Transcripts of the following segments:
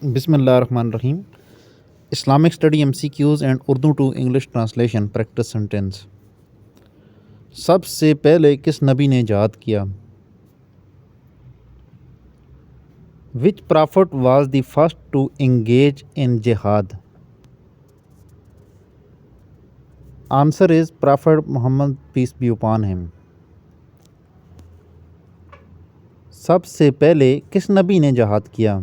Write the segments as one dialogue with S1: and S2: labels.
S1: बिस्मिल्लाहिर्रहमानिर्रहीम। Islamic study MCQs and Urdu to English translation practice sentence. सबसे पहले किस नबी ने जिहाद किया? Which prophet was the first to engage in जिहाद? Answer is prophet Muhammad peace be upon him. सबसे पहले किस नबी ने जिहाद किया?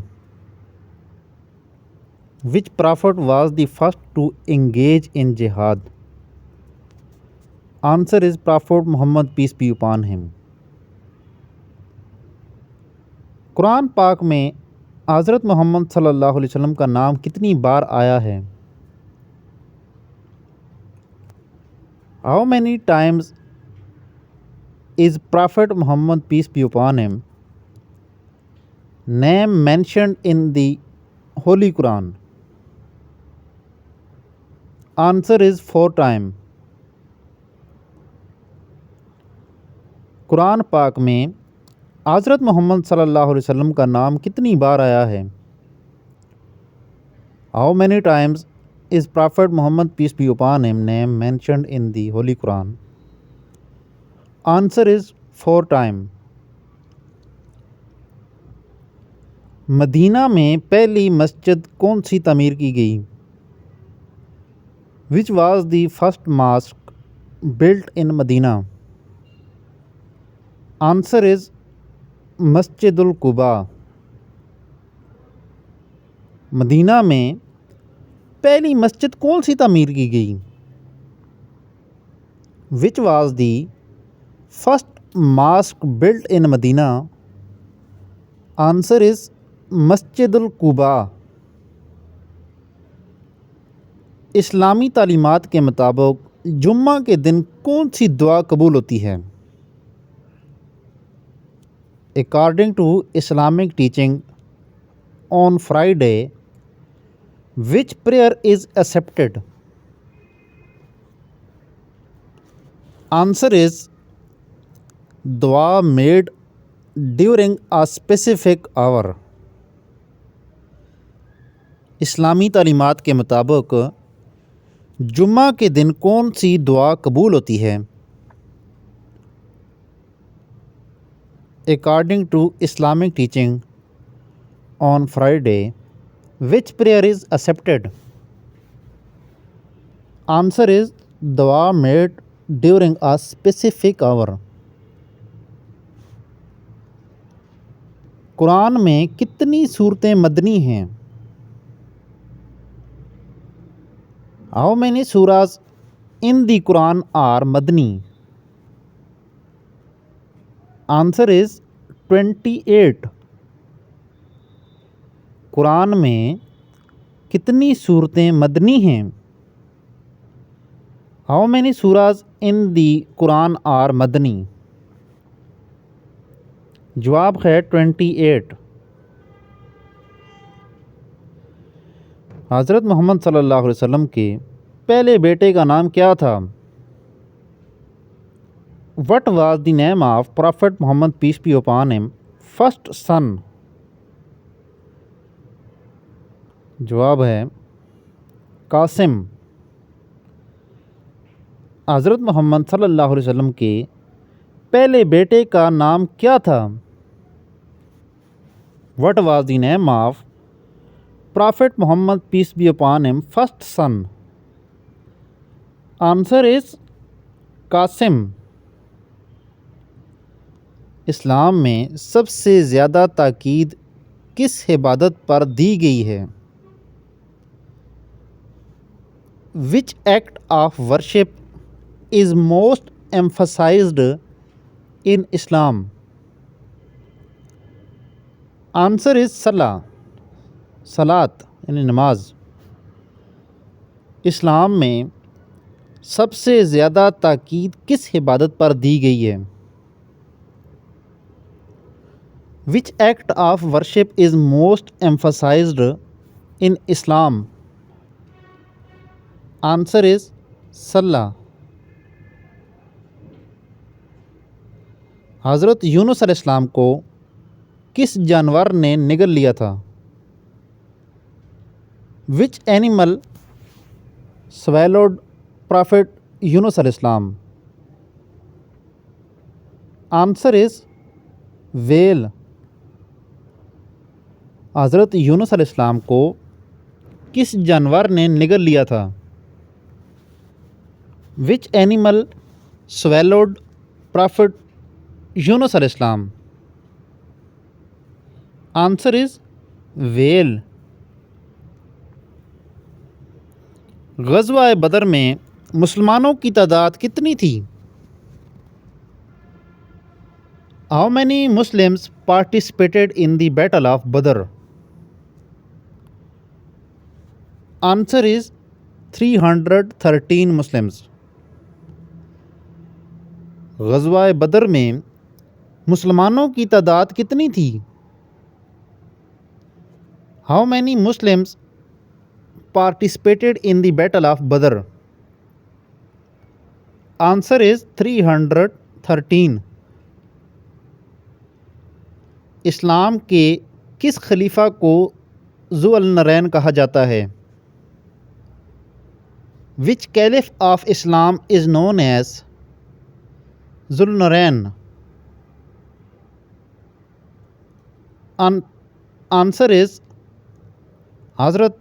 S1: Which prophet was the first to engage in jihad? Answer is Prophet Muhammad, peace be upon him. Quran पाक में हज़रत मोहम्मद सल्लल्लाहु अलैहि वसल्लम का नाम कितनी बार आया है? How many times is Prophet Muhammad, peace be upon him, name mentioned in the Holy Quran? Answer is 4 times. Quran पाक में हज़रत मोहम्मद सल्लल्लाहु अलैहि वसल्लम का नाम कितनी बार आया है? How many times is Prophet Muhammad, peace be upon him, name mentioned in the Holy Quran? Answer is 4 times. Medina में पहली मस्जिद कौन सी तमीर की गई? Which was the first mosque built in Medina? Answer is Masjid al Quba. Medina में पहली मस्जिद कौन सी तमीर की गई? Which was the first mosque built in Medina? Answer is Masjid al Quba. इस्लामी तालीमात के मुताबिक जुम्मा के दिन कौन सी दुआ कबूल होती है? According to Islamic teaching, on Friday, which prayer is accepted? Answer is dua made during a specific hour. इस्लामी तालीमात के मुताबिक जुम्मा के दिन कौन सी दुआ कबूल होती है? According to Islamic teaching, on Friday, which prayer is accepted? Answer is dua made during a specific hour. Quran में कितनी सूरतें मदनी हैं? How many surahs in the Quran are madni? Answer is 28. Quran में कितनी सूरतें मदनी हैं? How many surahs in the Quran are madni? जवाब है 28। हज़रत मोहम्मद सल्लल्लाहु अलैहि वसल्लम के पहले बेटे का नाम क्या था? What was the name of Prophet Muhammad, peace be upon him, first son? जवाब है कासिम। हज़रत मोहम्मद सल्लल्लाहु अलैहि वसल्लम के पहले बेटे का नाम क्या था? What was the name of Prophet Muhammad, peace be upon him, first son? Answer is Qasim. इस्लाम में सबसे ज़्यादा ताकीद किस इबादत पर दी गई है? Which act of worship is most emphasized in Islam? Answer is सलाह, सलात यानी नमाज। इस्लाम में सबसे ज़्यादा ताकीद किस इबादत पर दी गई है? Which act of worship is most emphasized in Islam? Answer is सलाह। हज़रत यूनुस अलैहिस्सलाम को किस जानवर ने निगल लिया था? Which animal swallowed Prophet Yunus al-Islam? Answer is whale. हज़रत यूनुस अलैहिस्सलाम को किस जानवर ने निगल लिया था? Which animal swallowed Prophet Yunus अलैहिस्सलाम? Answer is whale. ग़ज़वा बदर में मुसलमानों की तादाद कितनी थी? How many Muslims participated in the Battle of Badr? Answer is 313 Muslims. ग़ज़वा बदर में मुसलमानों की तादाद कितनी थी? How many Muslims participated in the Battle of Badr? Answer is 313. इस्लाम के किस खलीफा को ज़ुल-नरैन कहा जाता है? Which caliph of Islam is known as Zul-Nurayn? Answer is हज़रत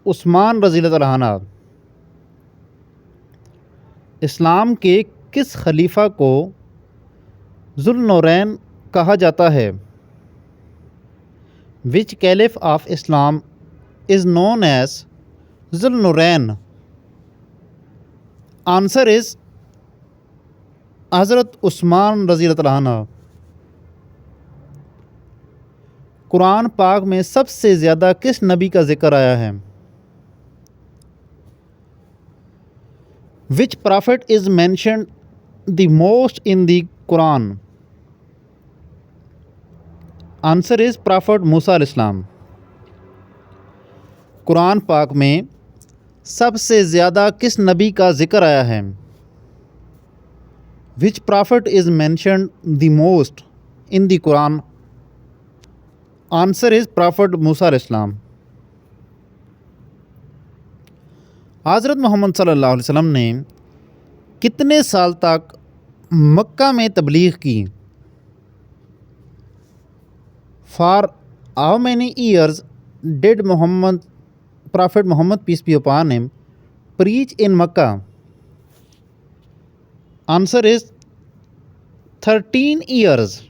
S1: उस्मान रज़ियल्लाहु अन्हु. इस्लाम के किस खलीफा को ज़ुल-नूरैन कहा जाता है? Which caliph of Islam is known as Zul-Nurayn? Answer is हज़रत उस्मान रज़ियल्लाहु अन्हु. कुरान पाक में सबसे ज़्यादा किस नबी का ज़िक्र आया है? Which prophet is mentioned the most in the Quran? Answer is Prophet मूसा अलैहिस्सलाम. कुरान पाक में सबसे ज़्यादा किस नबी का ज़िक्र आया है? Which prophet is mentioned the most in the Quran? Answer is Prophet मूसा अलैहिस्सलाम. हज़रत मोहम्मद सल्लल्लाहु अलैहि वसल्लम ने कितने साल तक मक्का में तबलीग की? For how many years did Prophet Muhammad, peace be upon him, preach in Makkah? Answer is 13 years.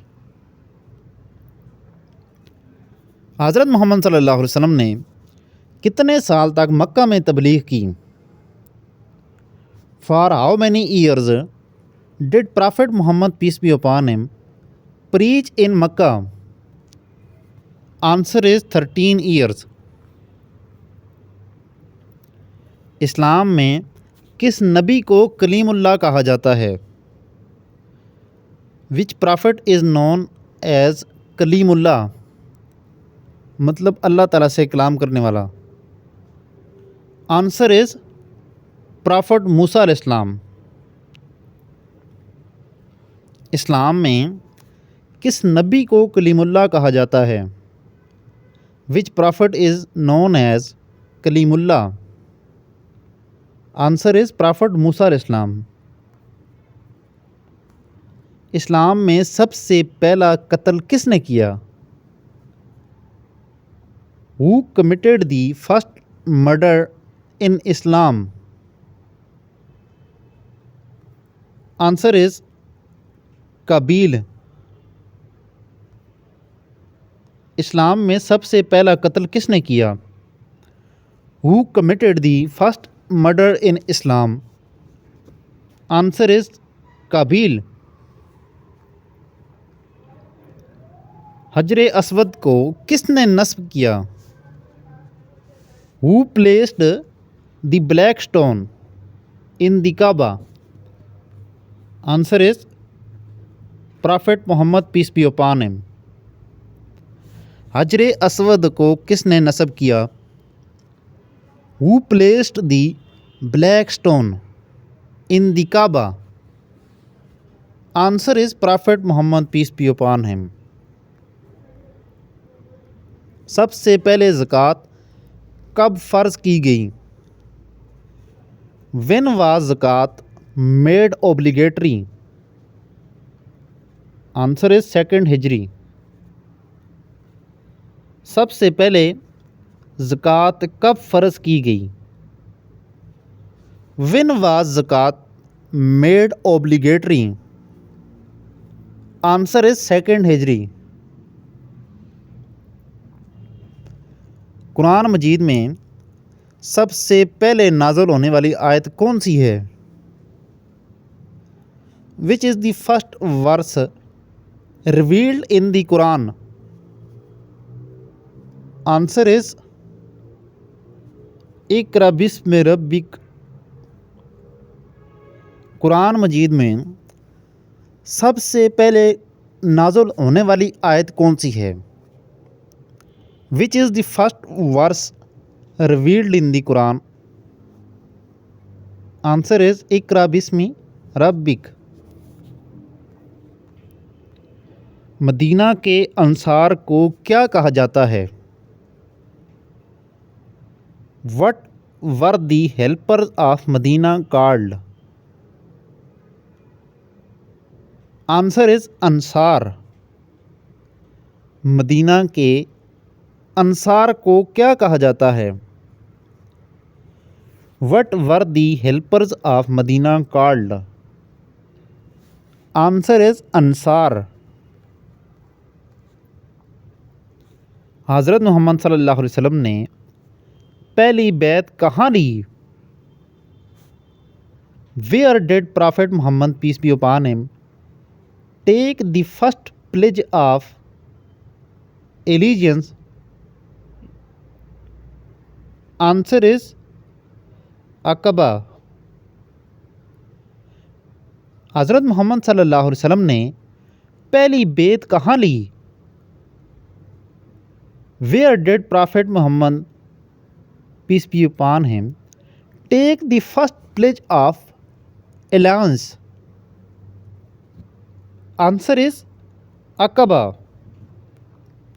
S1: हज़रत मोहम्मद सल्लल्लाहु अलैहि वसल्लम ने कितने साल तक मक्का में तबलीग की? For how many years did Prophet Muhammad, peace be upon him, preach in Makkah? Answer is 13 years. इस्लाम में किस नबी को कलीमुल्लाह कहा जाता है? Which prophet is known as Kalimullah? मतलब अल्लाह ताला से कलाम करने वाला. आंसर इज़ प्रॉफिट मूसा अलैहिस्सलाम. इस्लाम में किस नबी को कलीमुल्लाह कहा जाता है? Which prophet is known as कलीमुल्लाह? आंसर इज़ प्रॉफिट मूसा अलैहिस्सलाम. इस्लाम में सबसे पहला कत्ल किसने किया? Who committed the first murder in Islam? Answer is Kabil. इस्लाम में सबसे पहला कत्ल किसने किया? Who committed the first murder in Islam? Answer is Kabil. हजरे Aswad को किसने नस्ब किया? Who placed the black stone in the Kaaba? Answer is Prophet Muhammad, peace be upon him. हजरे Aswad को किसने नस्ब किया? Who placed the black stone in the Kaaba? Answer is Prophet Muhammad, peace be upon him. सबसे पहले ज़कात कब फ़र्ज़ की गई? When was ज़कात made obligatory? Answer is 2nd हिजरी। सबसे पहले ज़कात कब फ़र्ज़ की गई? When was ज़कात made obligatory? Answer is 2nd हिजरी। कुरान मजीद में सबसे पहले नाज़िल होने वाली आयत कौन सी है? Which is the first verse revealed in the Quran? Answer is इक़रा बिस्मि रब्बिक। कुरान मजीद में सबसे पहले नाज़िल होने वाली आयत कौन सी है? Which is the first verse revealed in the Quran? Answer is इक़रा बिस्मि रब्बिक। मदीना के अंसार को क्या कहा जाता है? What were the helpers of Medina called? Answer is Ansar. Medina के अंसार को क्या कहा जाता है? What were the helpers of Medina called? Answer is Ansar. हज़रत मोहम्मद सल्लल्लाहु अलैहि वसल्लम ने पहली बैत कहाँ ली? Where did Prophet Muhammad, peace be upon him, take the first pledge of allegiance? Answer is अकबा। हज़रत मोहम्मद सल्लल्लाहु अलैहि वसल्लम ने पहली बैत कहाँ ली? Where did Prophet Muhammad, peace be upon him, take the first pledge of allegiance? Answer is अकबा।